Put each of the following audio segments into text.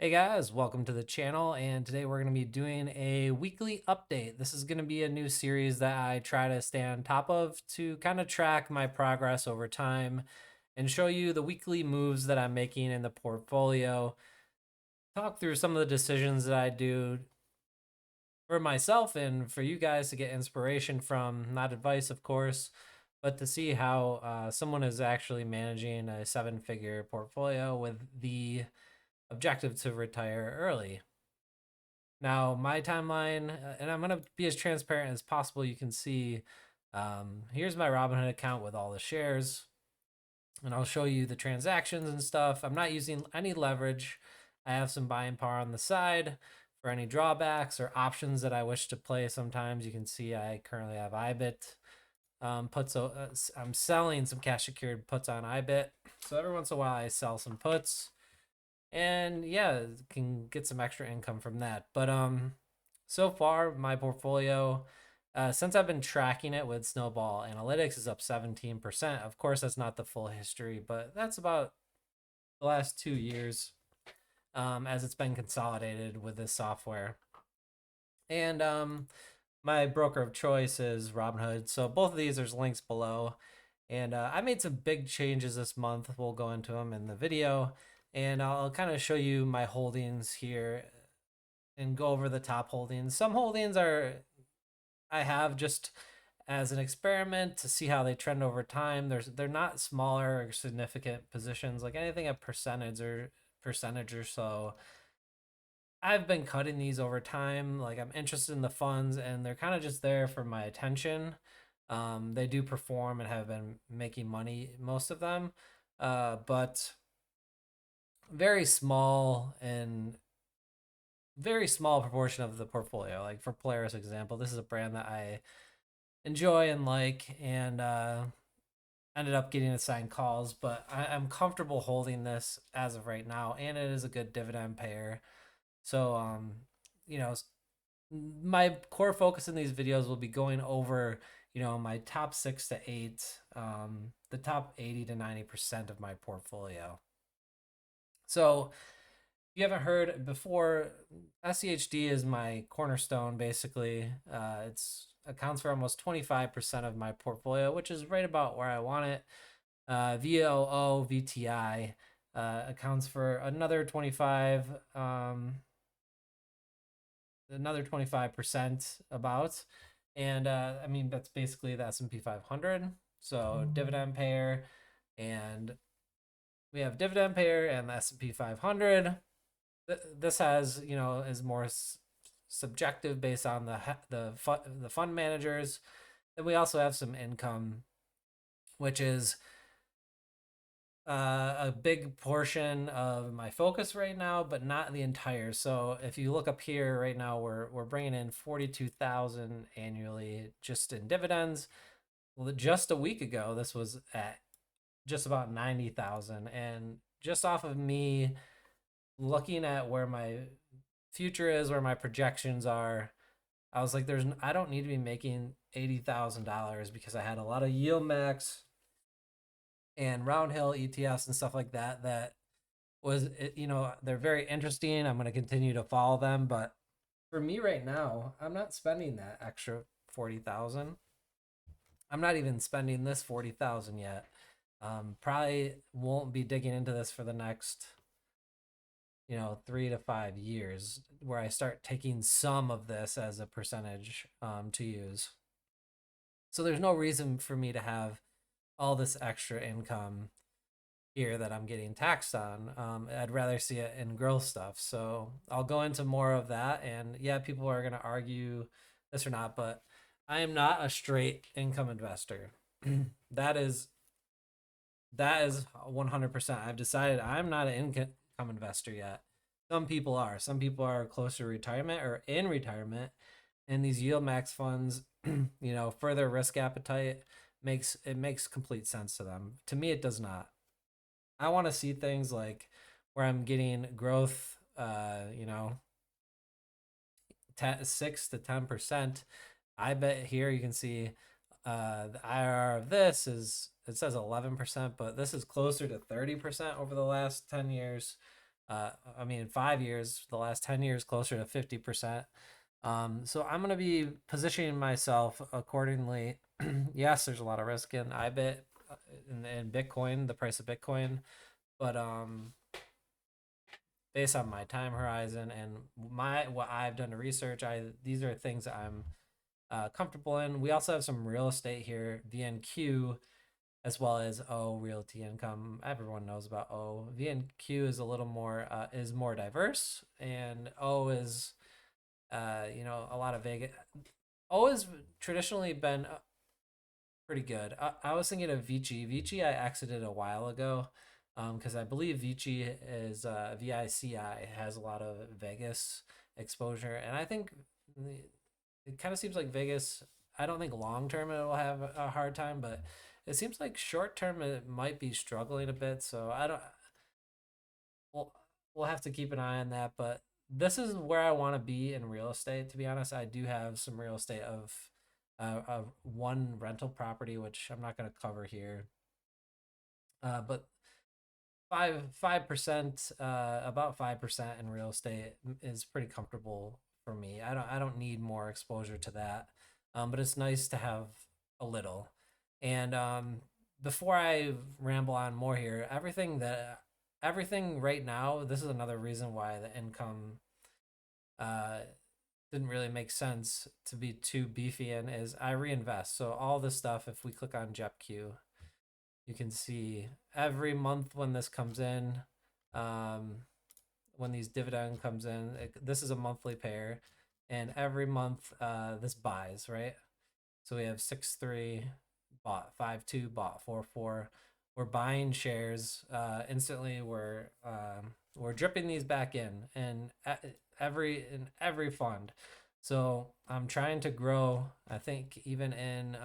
Hey guys, welcome to the channel, and today we're going to be doing a weekly update. This is going to be a new series that I try to stay on top of to kind of track my progress over time and show you the weekly moves that I'm making in the portfolio, talk through some of the decisions that I do for myself and for you guys to get inspiration from, not advice, of course, but to see how someone is actually managing a seven-figure portfolio with the objective to retire early. Now, my timeline, and I'm going to be as transparent as possible. You can see here's my Robinhood account with all the shares, and I'll show you the transactions and stuff. I'm not using any leverage. I have some buying power on the side for any drawbacks or options that I wish to play. Sometimes you can see I currently have IBIT puts. I'm selling some cash secured puts on IBIT. So every once in a while I sell some puts, and yeah, can get some extra income from that. But so far my portfolio, since I've been tracking it with Snowball Analytics, is up 17%. Of course, that's not the full history, but that's about the last 2 years, as it's been consolidated with this software. And my broker of choice is Robinhood. So both of these, there's links below. And I made some big changes this month. We'll go into them in the video. And I'll kind of show you my holdings here and go over the top holdings. Some holdings I have just as an experiment to see how they trend over time. They're not smaller or significant positions, like anything a percentage or so. I've been cutting these over time. Like, I'm interested in the funds and they're kind of just there for my attention. They do perform and have been making money, most of them, but very small and very small proportion of the portfolio. Like for Polaris example, this is a brand that I enjoy and like, and ended up getting assigned calls, but I'm comfortable holding this as of right now, and it is a good dividend payer. So you know, my core focus in these videos will be going over, my top 6 to 8, the top 80 to 90% of my portfolio. So if you haven't heard before, SCHD is my cornerstone. Basically, it's accounts for almost 25% of my portfolio, which is right about where I want it. VOO VTI accounts for another 25% about. And I mean, that's basically the S&P 500. So dividend payer, and we have dividend payer and the S&P 500. This has, is more subjective based on the fund managers. And we also have some income, which is a big portion of my focus right now, but not the entire. So if you look up here right now, we're bringing in 42,000 annually just in dividends. Well, just a week ago, this was at just about 90,000, and just off of me looking at where my future is, where my projections are, I was like, I don't need to be making $80,000 because I had a lot of yield max and round hill ETFs and stuff like that. That was, they're very interesting. I'm going to continue to follow them, but for me right now, I'm not spending that extra 40,000. I'm not even spending this 40,000 yet. Probably won't be digging into this for the next 3 to 5 years, where I start taking some of this as a percentage to use. So there's no reason for me to have all this extra income here that I'm getting taxed on. I'd rather see it in growth stuff. So I'll go into more of that. And yeah, people are going to argue this or not, but I am not a straight income investor. that is 100%. I've decided I'm not an income investor yet. Some people are. Some people are close to retirement or in retirement, and these yield max funds, further risk appetite makes complete sense to them. To me, it does not. I want to see things like where I'm getting growth, 6 to 10%. I bet here you can see the IRR of this it says 11%, but this is closer to 30% over the last 10 years. I mean, 5 years, the last 10 years, closer to 50%. So I'm going to be positioning myself accordingly. Yes, there's a lot of risk in IBIT and Bitcoin, the price of Bitcoin, but based on my time horizon and my what I've done to research, these are things that I'm comfortable in. We also have some real estate here, VNQ, as well as O, Realty Income. Everyone knows about O. VNQ is a little more is more diverse, and O is a lot of Vegas. O has traditionally been pretty good. I was thinking of Vici. Vici I exited a while ago because I believe Vici is VICI has a lot of Vegas exposure, and I think it kind of seems like Vegas. I don't think long term it will have a hard time, but it seems like short term it might be struggling a bit. So I don't. We'll we'll have to keep an eye on that, but this is where I want to be in real estate. To be honest, I do have some real estate of one rental property, which I'm not going to cover here. But 5% about 5% in real estate is pretty comfortable for me. I don't need more exposure to that. But it's nice to have a little. And before I ramble on more here, everything right now, this is another reason why the income uh didn't really make sense to be too beefy in, is I reinvest. So all this stuff, if we click on JEPQ, you can see every month when this comes in, um, when these dividend comes in, this is a monthly pair, and every month this buys, right? So we have 6-3 bought, 5-2 bought, 4-4. We're buying shares instantly. We're dripping these back in every fund. So I'm trying to grow. I think even in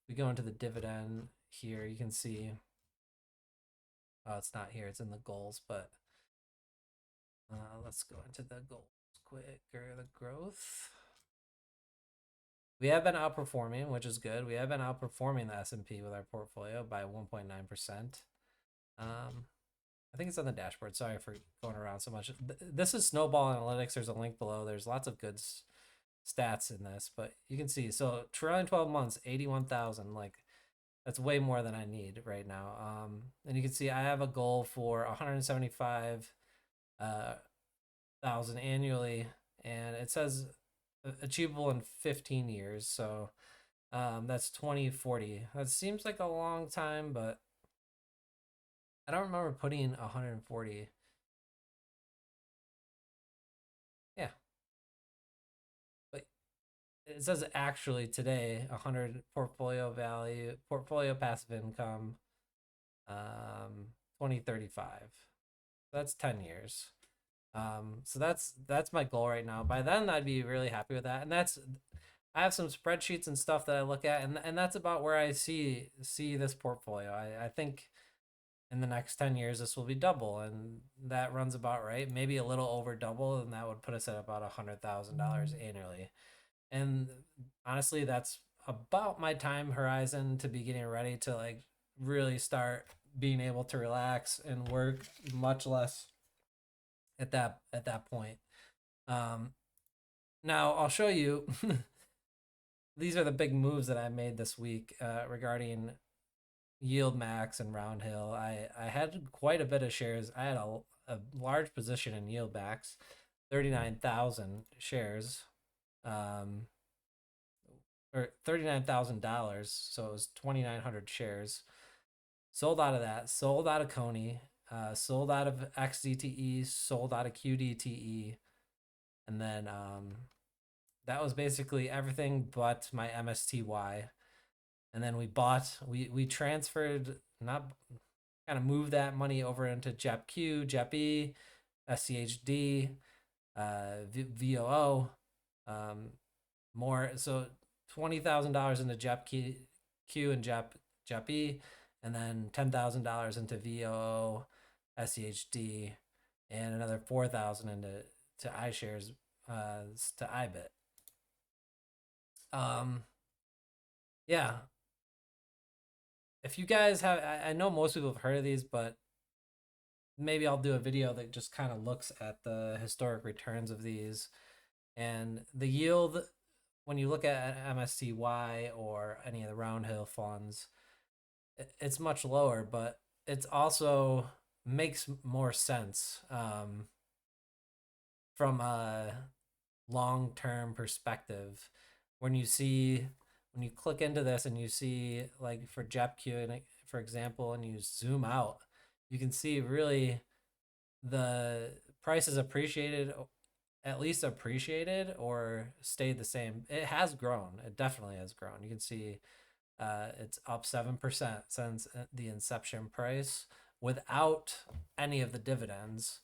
we go into the dividend here, you can see, oh, it's not here, it's in the goals, but let's go into the goals quick, or the growth. We have been outperforming, which is good. We have been outperforming the S&P with our portfolio by 1.9%. I think it's on the dashboard. Sorry for going around so much. This is Snowball Analytics. There's a link below. There's lots of good stats in this, but you can see. So trailing 12 months, 81,000. Like, that's way more than I need right now. And you can see I have a goal for 175 thousand annually, and it says achievable in 15 years. So that's 2040. That seems like a long time, but I don't remember putting 140. Yeah, but it says actually today 100 portfolio passive income, 2035. That's 10 years. So that's my goal right now. By then, I'd be really happy with that. And I have some spreadsheets and stuff that I look at, and that's about where I see this portfolio. I think in the next 10 years this will be double, and that runs about right. Maybe a little over double, and that would put us at about $100,000 annually. And honestly, that's about my time horizon to be getting ready to like really start being able to relax and work much less at that point. Um, Now I'll show you. These are the big moves that I made this week regarding Yield Max and Roundhill. I had quite a bit of shares. I had a large position in Yield Max, 39,000 shares, um, or $39,000. So it was 2,900 shares. Sold out of that. Sold out of Coney. Sold out of XDTE. Sold out of QDTE. And then that was basically everything but my MSTY. And then we transferred, not kind of moved that money over into JEPQ, JEPI, SCHD, VOO, more. So $20,000 into JEPQ and JEPI, and then $10,000 into VOO, SCHD, and another 4,000 into iShares, to IBIT. Yeah, if you guys have, I know most people have heard of these, but maybe I'll do a video that just kind of looks at the historic returns of these. And the yield, when you look at MSCY or any of the round hill funds, it's much lower, but it's also makes more sense from a long-term perspective. When you see, when you click into this and you see, like for JEPQ, for example, and you zoom out, you can see really the price is appreciated, at least appreciated or stayed the same. It has grown. It definitely has grown. You can see it's up 7% since the inception price without any of the dividends,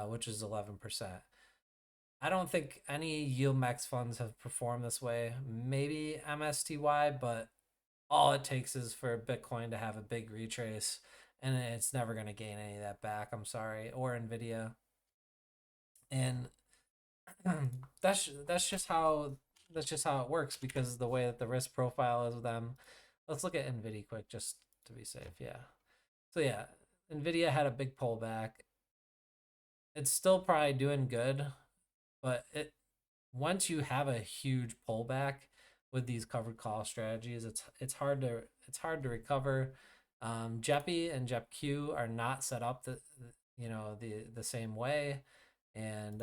which is 11%. I don't think any yield max funds have performed this way. Maybe MSTY, but all it takes is for Bitcoin to have a big retrace, and it's never going to gain any of that back. I'm sorry, or Nvidia, and that's just how it works because the way that the risk profile is with them. Let's look at Nvidia quick just to be safe. Yeah. So yeah, Nvidia had a big pullback. It's still probably doing good, but it once you have a huge pullback with these covered call strategies, it's hard to recover. JEPI and JEPQ are not set up the same way, and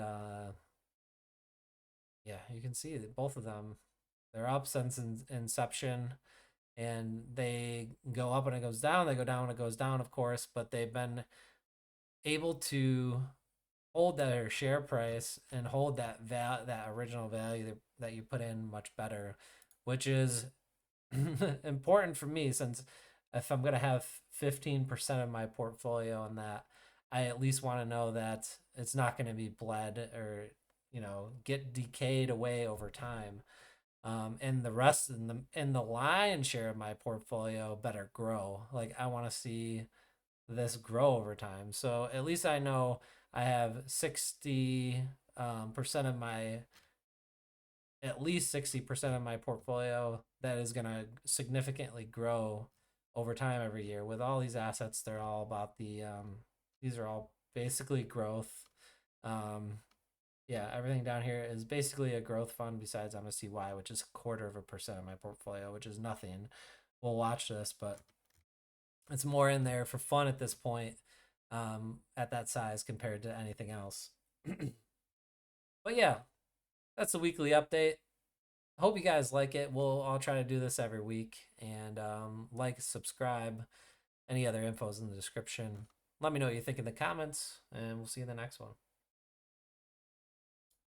yeah, you can see that both of them, they're up since inception, and they go up and it goes down. They go down and it goes down, of course, but they've been able to hold their share price and hold that original value that you put in much better, which is important for me since if I'm gonna have 15% of my portfolio on that, I at least want to know that it's not going to be bled or get decayed away over time. And the rest in the lion's share of my portfolio better grow. Like I want to see this grow over time. So at least I know I have 60 percent of my at least 60% of my portfolio that is going to significantly grow over time every year. With all these assets, they're all about these are all basically growth. Um, yeah, everything down here is basically a growth fund besides MSCY, which is 1/4% of my portfolio, which is nothing. We'll watch this, but it's more in there for fun at this point, at that size compared to anything else. But yeah, that's a weekly update. Hope you guys like it. I'll try to do this every week, and like, subscribe. Any other info is in the description. Let me know what you think in the comments, and we'll see you in the next one.